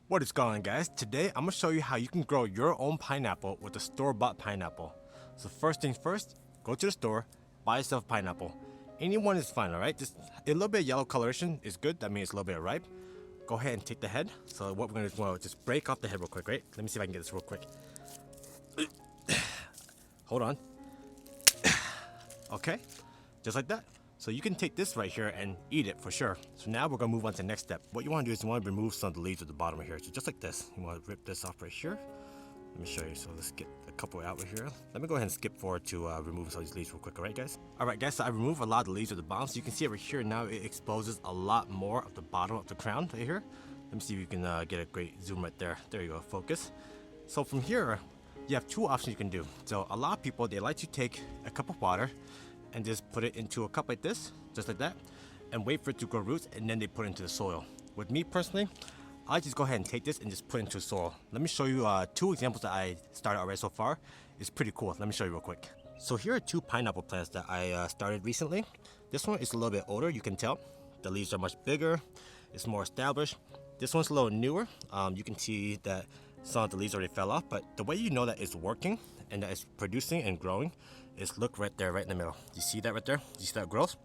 What is going on, guys? Today I'm gonna show you how you can grow your own pineapple with a store-bought pineapple. So first things first, go to the store, buy yourself a pineapple. Any one is fine, alright? Just a little bit of yellow coloration is good, that means it's a little bit ripe. Go ahead and take the head. So what we're gonna do is just break off the head real quick, right? Let me see if I can get this real quick. Hold on. Okay, just like that. So you can take this right here and eat it for sure. So now we're gonna move on to the next step. What you wanna do is you wanna remove some of the leaves at the bottom of here. So just like this, you wanna rip this off right here. Let me show you. So let's get a couple out right here. Let me go ahead and skip forward to remove some of these leaves real quick, alright guys? Alright guys, so I removed a lot of the leaves at the bottom. So you can see over here now it exposes a lot more of the bottom of the crown right here. Let me see if you can get a great zoom right there. There you go, focus. So from here, you have two options you can do. So a lot of people, they like to take a cup of water and just put it into a cup like this, just like that, and wait for it to grow roots, and then they put it into the soil. With me personally, I just go ahead and take this and just put it into soil. Let me show you two examples that I started already so far. It's pretty cool. Let me show you real quick. So here are two pineapple plants that I started recently. This one is a little bit older, you can tell. The leaves are much bigger, it's more established. This one's a little newer. You can see that some of the leaves already fell off, but the way you know that it's working and that it's producing and growing is look right there, right in the middle. You see that right there? You see that growth?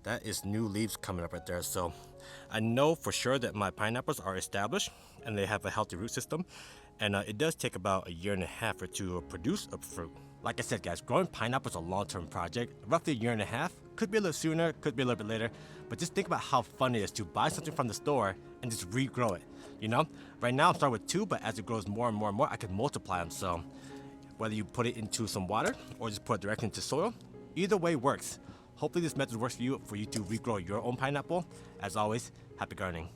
That is new leaves coming up right there. So I know for sure that my pineapples are established and they have a healthy root system. And it does take about a year and a half or two to produce a fruit. Like I said, guys, growing pineapple is a long-term project, roughly a year and a half. Could be a little sooner, could be a little bit later. But just think about how fun it is to buy something from the store and just regrow it. You know, right now I'm starting with two, but as it grows more and more and more, I can multiply them. So whether you put it into some water or just put it directly into soil, either way works. Hopefully this method works for you to regrow your own pineapple. As always, happy gardening.